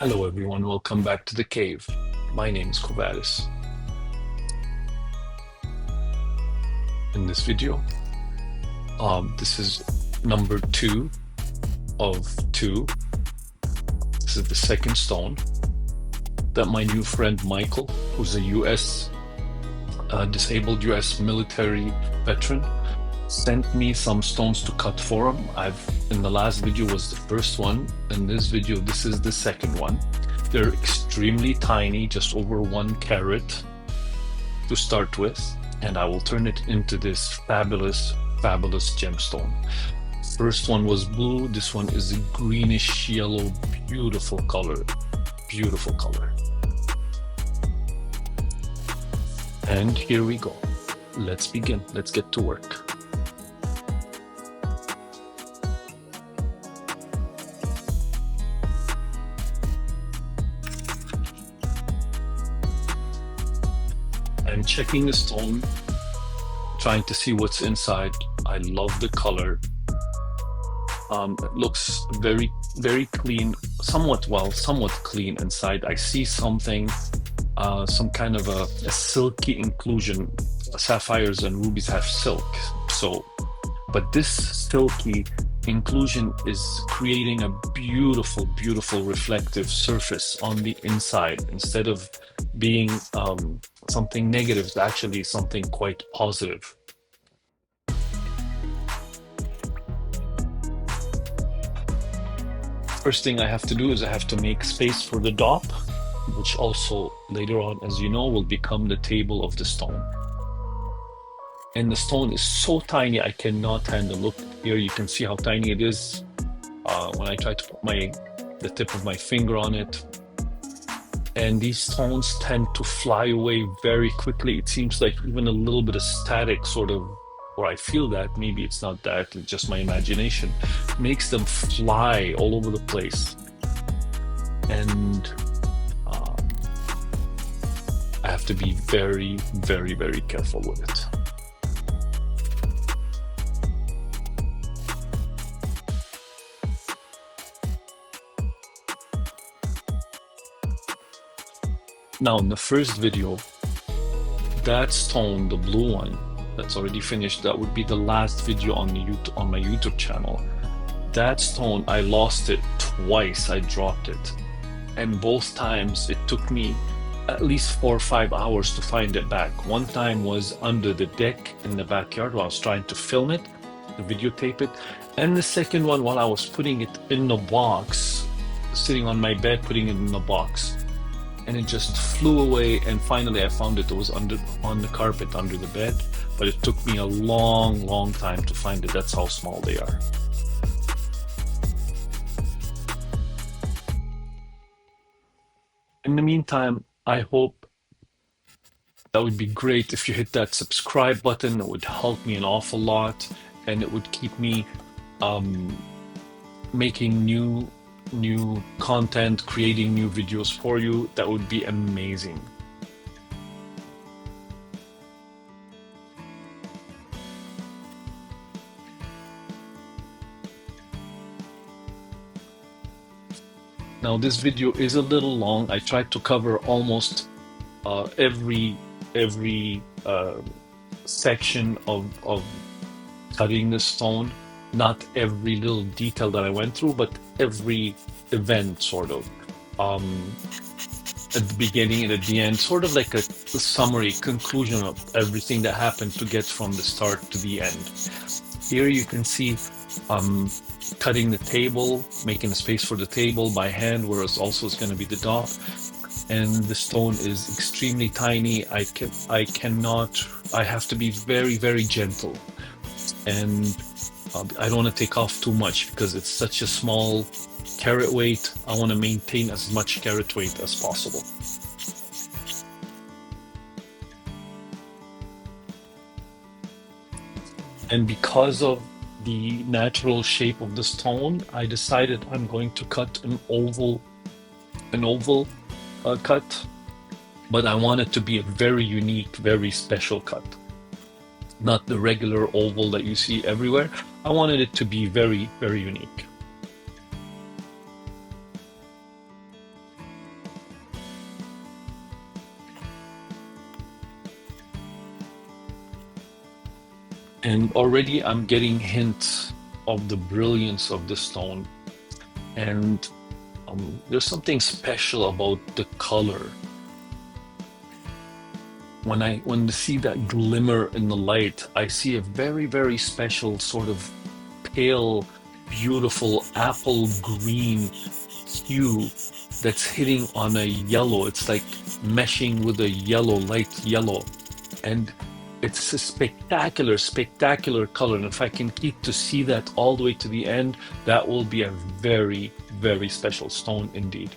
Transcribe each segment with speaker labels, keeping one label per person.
Speaker 1: Hello everyone, welcome back to the cave. My name is Kovalis. In this video, this is number 2 of 2. This is the second stone that my new friend Michael, who's a disabled US military veteran, sent me some stones to cut for him. In the last video was the first one. In this video, this is the second one. They're extremely tiny, just over 1 carat to start with, and I will turn it into this fabulous gemstone. First one was blue, this one is a greenish yellow, beautiful color. And here we go. Let's begin. Let's get to work. I'm checking the stone, trying to see what's inside. I love the color. It looks very clean, somewhat clean inside. I see something, some kind of a silky inclusion. Sapphires and rubies have silk, but this silky inclusion is creating a beautiful reflective surface on the inside. Instead of being something negative, it's actually something quite positive. First thing I have to do is I have to make space for the dop, which also later on, as you know, will become the table of the stone. And the stone is so tiny I cannot handle. Look here, you can see how tiny it is. When I try to put the tip of my finger on it, and these stones tend to fly away very quickly. It seems like even a little bit of static, sort of, or I feel that, maybe it's not that, it's just my imagination, makes them fly all over the place. And I have to be very careful with it. Now, in the first video, that stone, the blue one, that's already finished, that would be the last video on my YouTube channel. That stone, I lost it twice. I dropped it, and both times it took me at least 4 or 5 hours to find it back. One time was under the deck in the backyard while I was trying to film it, to videotape it, and the second one while I was putting it in the box, sitting on my bed, putting it in the box. And it just flew away, and finally I found it. It was on the carpet under the bed, but it took me a long time to find it. That's how small they are. In the meantime, I hope that would be great if you hit that subscribe button. It would help me an awful lot, and it would keep me making new content, creating new videos for you. That would be amazing. Now, this video is a little long. I tried to cover almost every section of cutting the stone. Not every little detail that I went through, but every event, sort of. At the beginning and at the end, sort of like a summary, conclusion of everything that happened to get from the start to the end. Here you can see cutting the table, making a space for the table by hand, whereas also it's going to be the dop. And the stone is extremely tiny. I have to be very gentle. And I don't want to take off too much because it's such a small carat weight. I want to maintain as much carat weight as possible. And because of the natural shape of the stone, I decided I'm going to cut an oval cut, but I want it to be a very unique, very special cut. Not the regular oval that you see everywhere. I wanted it to be very unique. And already I'm getting hints of the brilliance of the stone. And there's something special about the color. When I see that glimmer in the light, I see a very, very special sort of pale, beautiful apple green hue that's hitting on a yellow. It's like meshing with a yellow, light yellow. And it's a spectacular, spectacular color. And if I can keep to see that all the way to the end, that will be a very, very special stone indeed.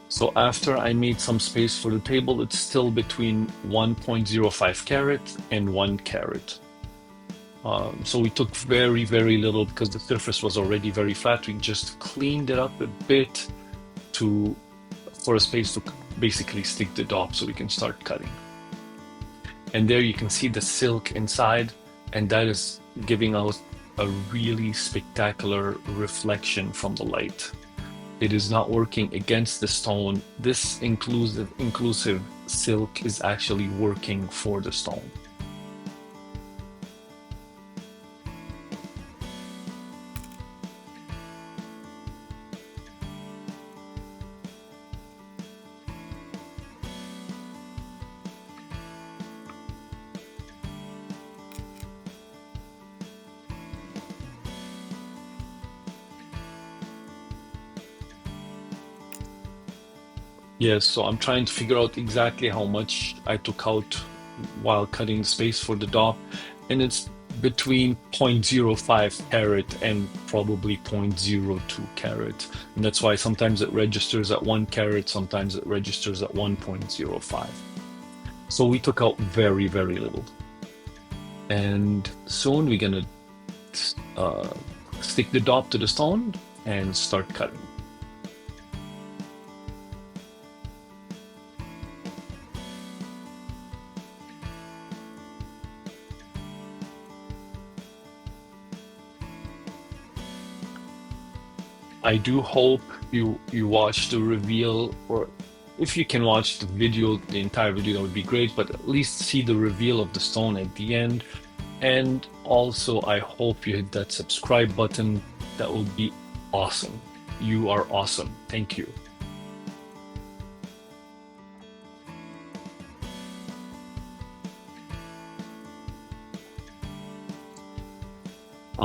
Speaker 1: So after I made some space for the table, it's still between 1.05 carat and 1 carat. So we took very, very little because the surface was already very flat. We just cleaned it up a bit for a space to basically stick the dop so we can start cutting. And there you can see the silk inside, and that is giving out a really spectacular reflection from the light. It is not working against the stone. This inclusive silk is actually working for the stone. Yes, so I'm trying to figure out exactly how much I took out while cutting space for the dop, and it's between 0.05 carat and probably 0.02 carat. And that's why sometimes it registers at 1 carat, sometimes it registers at 1.05. So we took out very, very little. And soon we're gonna stick the dop to the stone and start cutting. I do hope you watch the reveal, or if you can watch the video, the entire video, that would be great, but at least see the reveal of the stone at the end. And also, I hope you hit that subscribe button. That would be awesome. You are awesome. Thank you.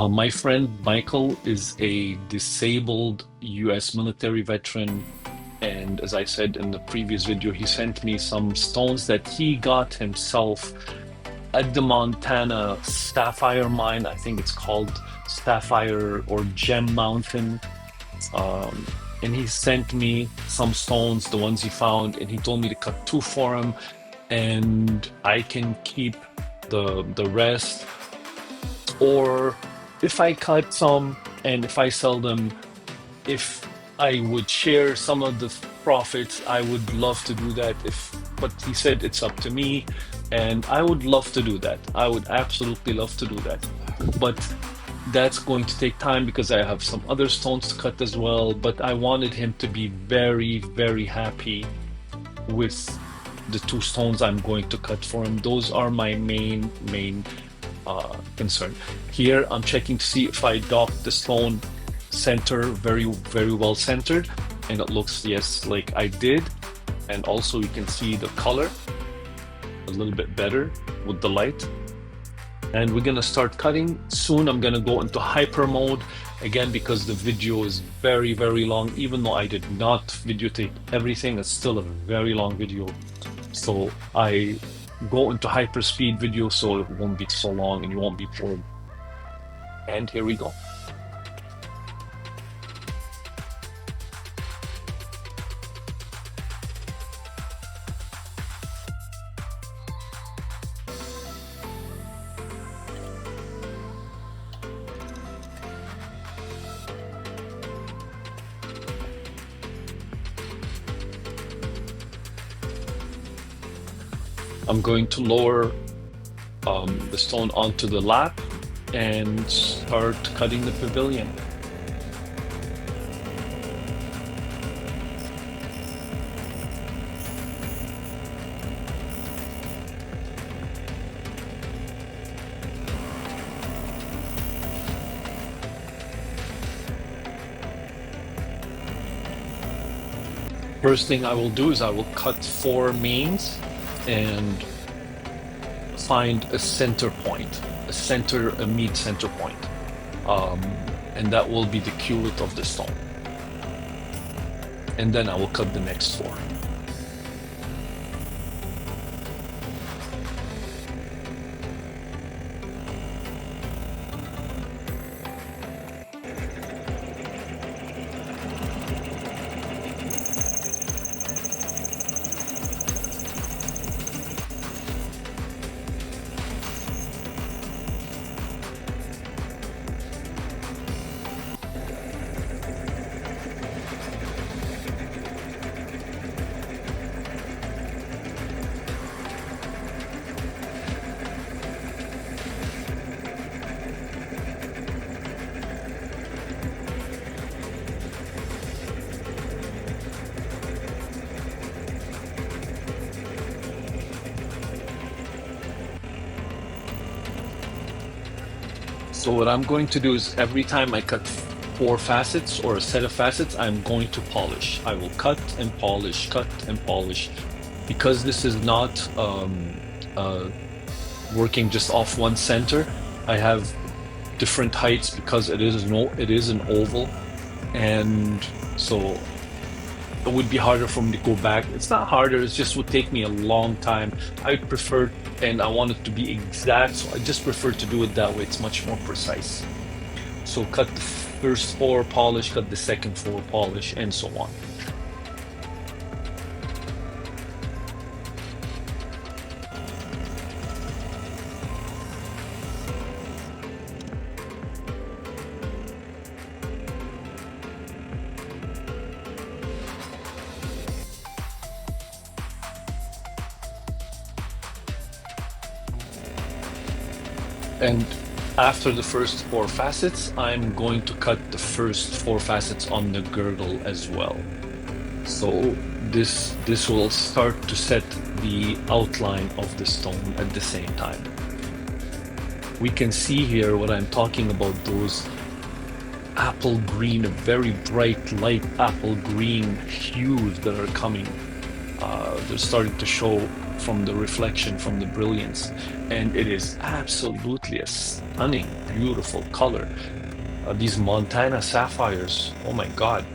Speaker 1: My friend Michael is a disabled US military veteran. And as I said in the previous video, he sent me some stones that he got himself at the Montana Sapphire mine. I think it's called Sapphire or Gem Mountain. And he sent me some stones, the ones he found, and he told me to cut 2 for him. And I can keep the rest. Or if I cut some and if I sell them, if I would share some of the profits, I would love to do that. But he said it's up to me, and I would love to do that. I would absolutely love to do that. But that's going to take time because I have some other stones to cut as well. But I wanted him to be very, very happy with the 2 stones I'm going to cut for him. Those are my main concern. Here I'm checking to see if I docked the stone center very, very well centered, and it looks, yes, like I did. And also you can see the color a little bit better with the light. And we're gonna start cutting soon. I'm gonna go into hyper mode again because the video is very, very long. Even though I did not videotape everything, it's still a very long video. So I go into hyper speed video so it won't be so long and you won't be bored. And here we go. I'm going to lower the stone onto the lap and start cutting the pavilion. First thing I will do is I will cut 4 mains and find a center point, a mid-center point. And that will be the culet of the stone. And then I will cut the next 4. So what I'm going to do is every time I cut 4 facets or a set of facets, I'm going to polish. I will cut and polish, cut and polish. Because this is not working just off one center, I have different heights because it is an oval, and so it would be harder for me to go back. It's not harder, it just would take me a long time. I prefer, and I want it to be exact, so I just prefer to do it that way. It's much more precise. So cut the first 4, polish, cut the second 4, polish, and so on. And after the first 4 facets, I'm going to cut the first 4 facets on the girdle as well. So this will start to set the outline of the stone at the same time. We can see here what I'm talking about, those apple green, very bright light apple green hues that are coming. They're starting to show from the reflection, from the brilliance, and it is absolutely a stunning, beautiful color. These Montana sapphires, oh my god,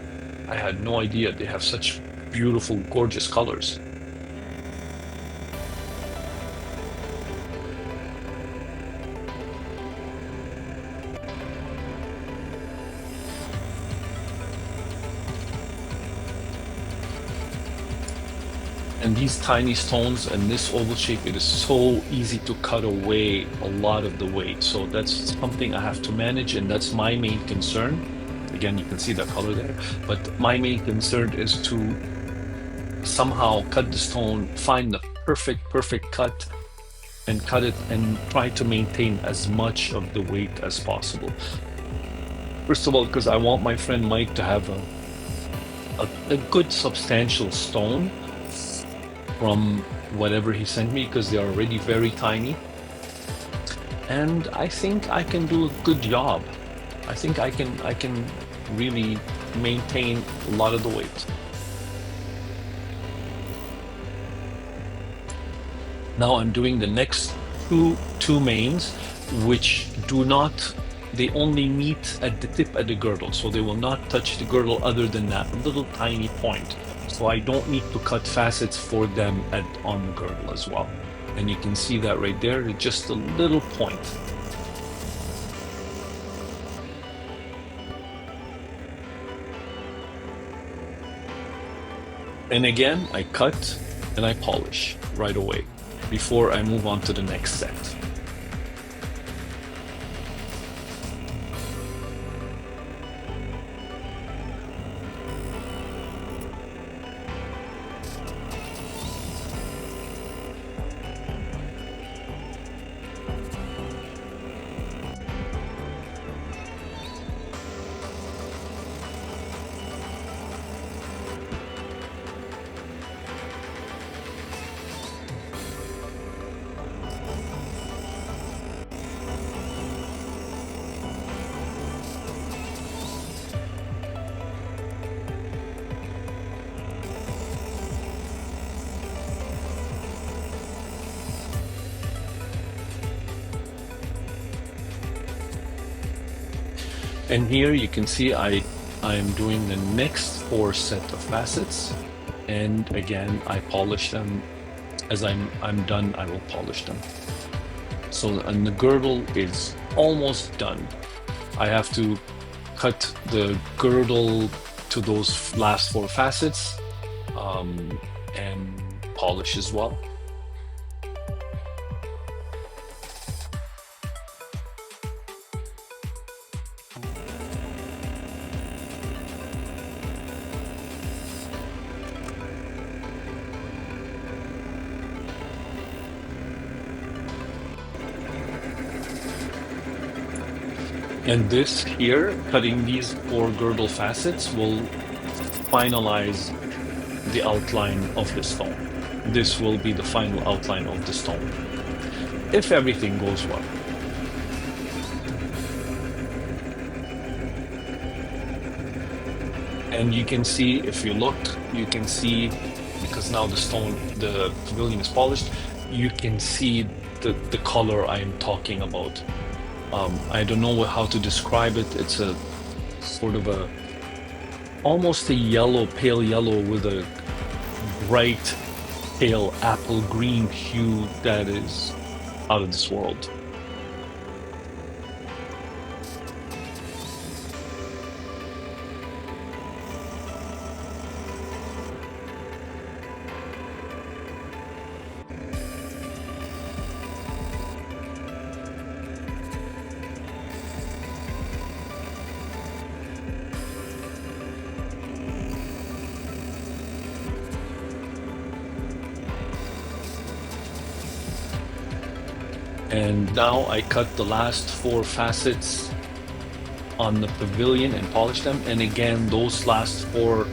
Speaker 1: I had no idea they have such beautiful, gorgeous colors. And these tiny stones and this oval shape, it is so easy to cut away a lot of the weight. So that's something I have to manage, and that's my main concern. Again, you can see the color there, but my main concern is to somehow cut the stone, find the perfect cut, and cut it and try to maintain as much of the weight as possible. First of all, because I want my friend Mike to have a good substantial stone from whatever he sent me, because they are already very tiny, and I think I can do a good job. I think I can really maintain a lot of the weight. Now I'm doing the next two mains, which they only meet at the tip at the girdle, so they will not touch the girdle other than that little tiny point. So I don't need to cut facets for them on the girdle as well. And you can see that right there, it's just a little point. And again, I cut and I polish right away before I move on to the next set. And here you can see I'm doing the next 4 set of facets, and again I polish them. As I'm done, I will polish them. So, and the girdle is almost done. I have to cut the girdle to those last 4 facets, and polish as well. And this here, cutting these 4 girdle facets will finalize the outline of the stone. This will be the final outline of the stone, if everything goes well. And you can see, if you look, you can see, because now the pavilion is polished, you can see the color I am talking about. I don't know how to describe it. It's a sort of almost a yellow, pale yellow with a bright, pale apple green hue that is out of this world. And now I cut the last 4 facets on the pavilion and polish them. And again, those last 4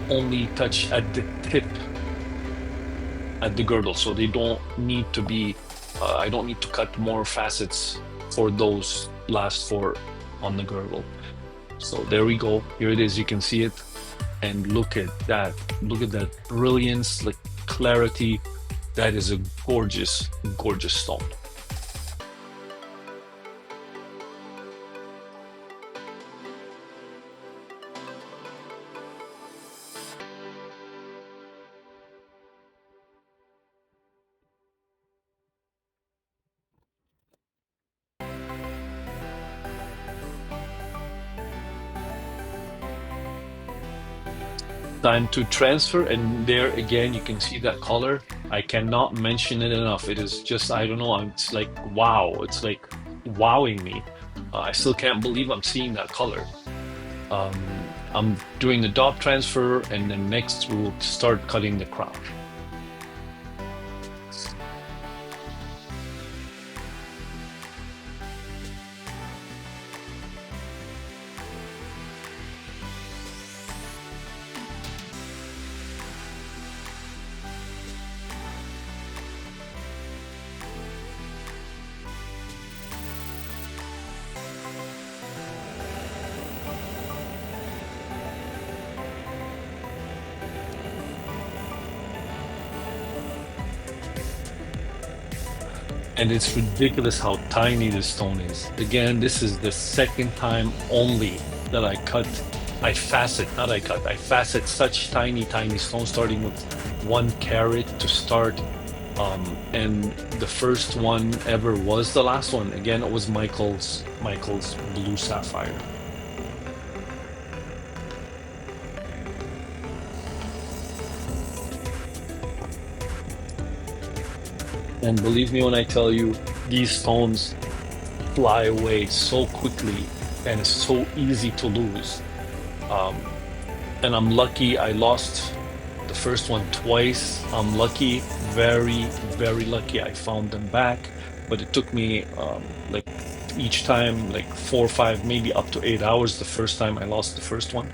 Speaker 1: only touch at the tip, at the girdle. So they don't need to be, I don't need to cut more facets for those last 4 on the girdle. So there we go. Here it is. You can see it. And look at that. Look at that brilliance, like clarity. That is a gorgeous, gorgeous stone. Time to transfer, and there again you can see that color. I cannot mention it enough. It is just, I don't know, it's like wow. It's like wowing me. I still can't believe I'm seeing that color. I'm doing the dot transfer, and then next we'll start cutting the crown. And it's ridiculous how tiny this stone is. Again, this is the second time only that I facet such tiny, tiny stones, starting with 1 carat to start. And the first one ever was the last one. Again, it was Michael's blue sapphire. And believe me when I tell you, these stones fly away so quickly, and it's so easy to lose. And I'm lucky I lost the first one twice. I'm lucky, very, very lucky I found them back. But it took me like each time, like 4 or 5, maybe up to 8 hours the first time I lost the first one.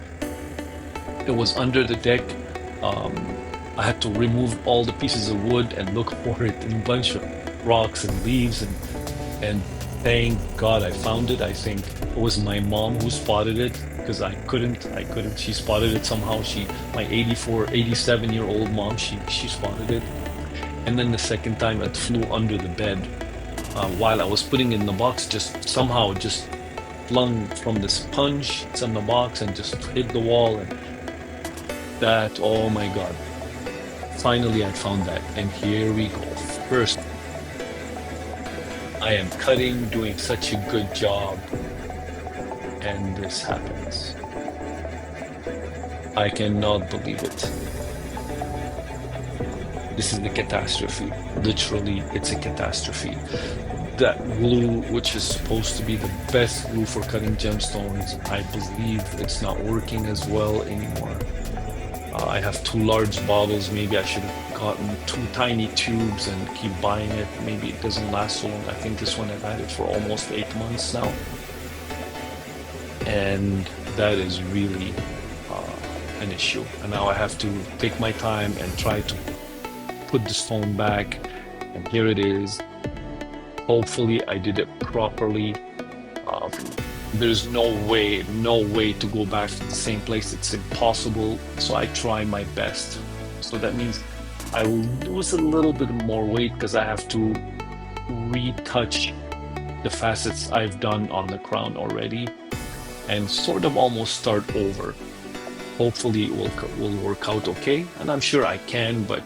Speaker 1: It was under the deck. I had to remove all the pieces of wood and look for it in a bunch of rocks and leaves, and thank God I found it. I think it was my mom who spotted it, because I couldn't. She spotted it somehow. My 87-year-old mom, she spotted it. And then the second time it flew under the bed while I was putting it in the box. Just somehow just flung from the sponge. It's in the box and just hit the wall. And that, oh my God. Finally, I found that. And here we go. First, I am cutting, doing such a good job. And this happens. I cannot believe it. This is a catastrophe. Literally, it's a catastrophe. That glue, which is supposed to be the best glue for cutting gemstones, I believe it's not working as well anymore. I have 2 large bottles. Maybe I should have gotten 2 tiny tubes and keep buying it. Maybe it doesn't last so long. I think this one I've had it for almost 8 months now. And that is really an issue. And now I have to take my time and try to put the stone back. And here it is. Hopefully I did it properly. There's no way to go back to the same place. It's impossible. So I try my best. So that means I will lose a little bit more weight because I have to retouch the facets I've done on the crown already and sort of almost start over. Hopefully it will work out okay. And I'm sure I can, but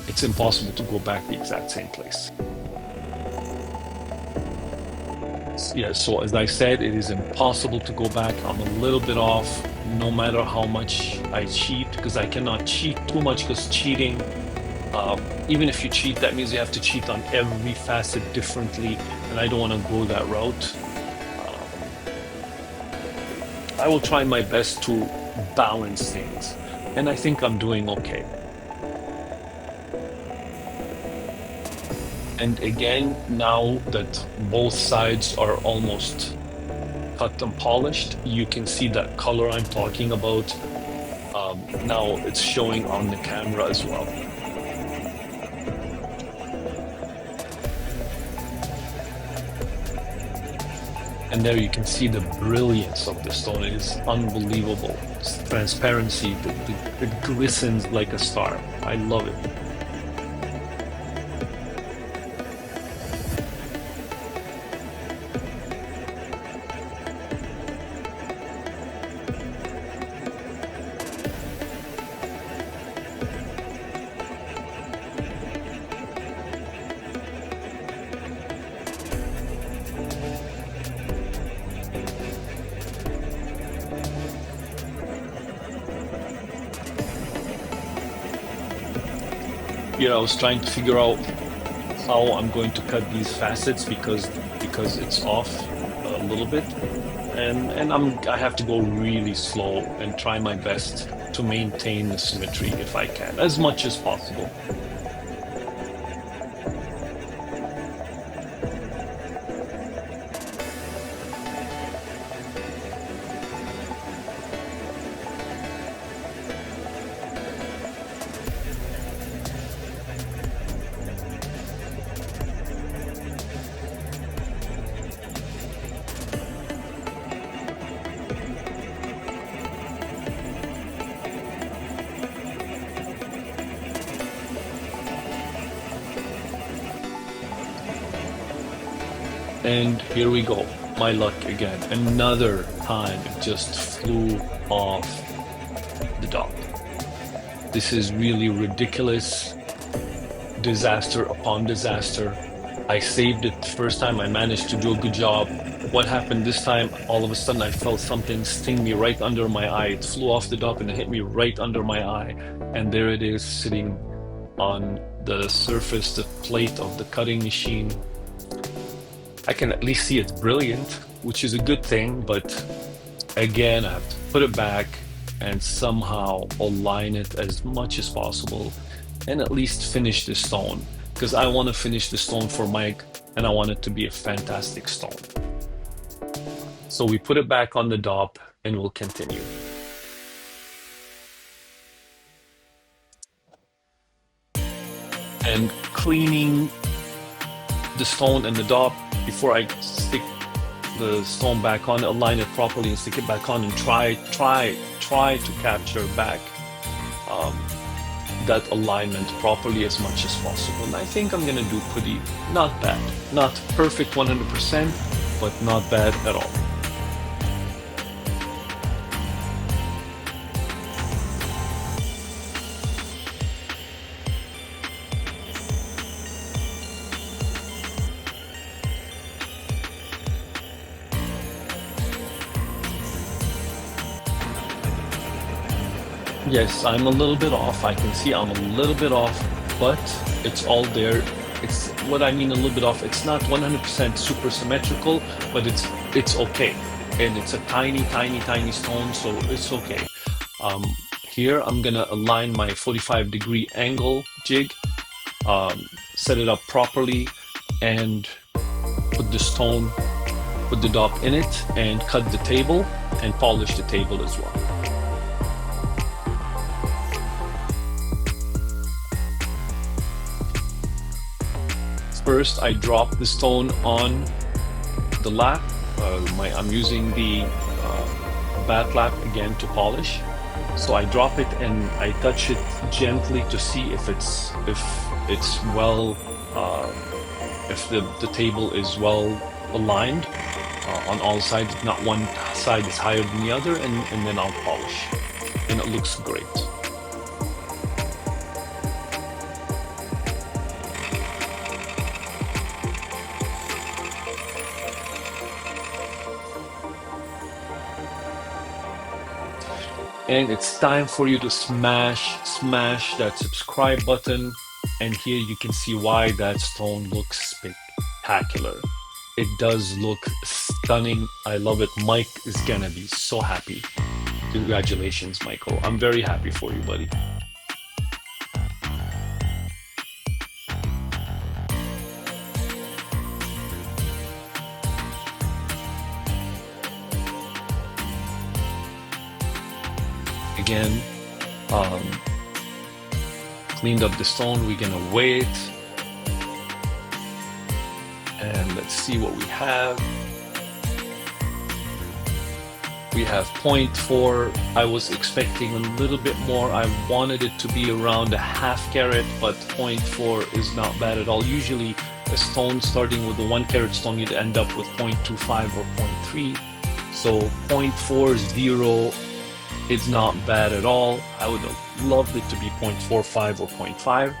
Speaker 1: it's impossible to go back the exact same place. Yeah, so as I said, it is impossible to go back. I'm a little bit off no matter how much I cheat, because I cannot cheat too much, because cheating, even if you cheat, that means you have to cheat on every facet differently, and I don't want to go that route. I will try my best to balance things, and I think I'm doing okay. And again, now that both sides are almost cut and polished, you can see that color I'm talking about. Now it's showing on the camera as well. And there you can see the brilliance of the stone. It is unbelievable. It's transparency, it glistens like a star. I love it. I was trying to figure out how I'm going to cut these facets because it's off a little bit, and I have to go really slow and try my best to maintain the symmetry if I can, as much as possible. And here we go, my luck again. Another time it just flew off the dock. This is really ridiculous. Disaster upon disaster. I saved it the first time, I managed to do a good job. What happened this time? All of a sudden I felt something sting me right under my eye. It flew off the dock and it hit me right under my eye. And there it is sitting on the surface, the plate of the cutting machine. I can at least see it's brilliant, which is a good thing, but again, I have to put it back and somehow align it as much as possible and at least finish the stone, because I want to finish the stone for Mike and I want it to be a fantastic stone. So we put it back on the dop and we'll continue. And cleaning the stone and the dop before I stick the stone back on, align it properly and stick it back on, and try to capture back that alignment properly as much as possible. And I think I'm gonna do pretty, not bad, not perfect 100%, but not bad at all. Yes, I'm a little bit off. I can see I'm a little bit off, but it's all there. It's what I mean a little bit off. It's not 100% super symmetrical, but it's okay. And it's a tiny, tiny, tiny stone, so it's okay. Um, Here I'm gonna align my 45-degree angle jig, set it up properly, and put the stone, put the dot in it, and cut the table and polish the table as well. First, I drop the stone on the lap. I'm using the bath lap again to polish. So I drop it and I touch it gently to see if it's well, if the table is well aligned on all sides. Not one side is higher than the other, and then I'll polish, and it looks great. And it's time for you to smash that subscribe button. And here you can see why that stone looks spectacular. It does look stunning. I love it. Mike is gonna be so happy. Congratulations, Michael. I'm very happy for you, buddy. Again, cleaned up the stone. We're gonna weigh it, and let's see what we have. We have 0.4. I was expecting a little bit more. I wanted it to be around a half carat, but 0.4 is not bad at all. Usually a stone starting with a 1 carat stone, you'd end up with 0.25 or 0.3. So 0.40 is not bad at all. I would have loved it to be 0.45 or 0.5.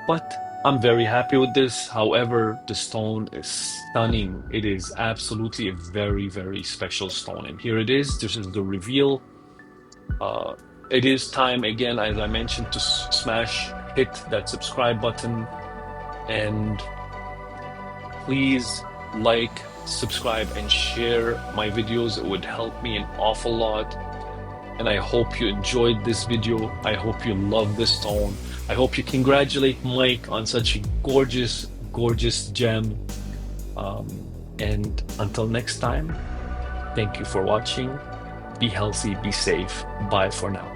Speaker 1: But I'm very happy with this. However, the stone is stunning. It is absolutely a very, very special stone. And here it is. This is the reveal. It is time again, as I mentioned, to hit that subscribe button, and please like, subscribe, and share my videos. It would help me an awful lot. And I hope you enjoyed this video. I hope you love this stone. I hope you congratulate Mike on such a gorgeous, gorgeous gem. And until next time, thank you for watching. Be healthy, be safe. Bye for now.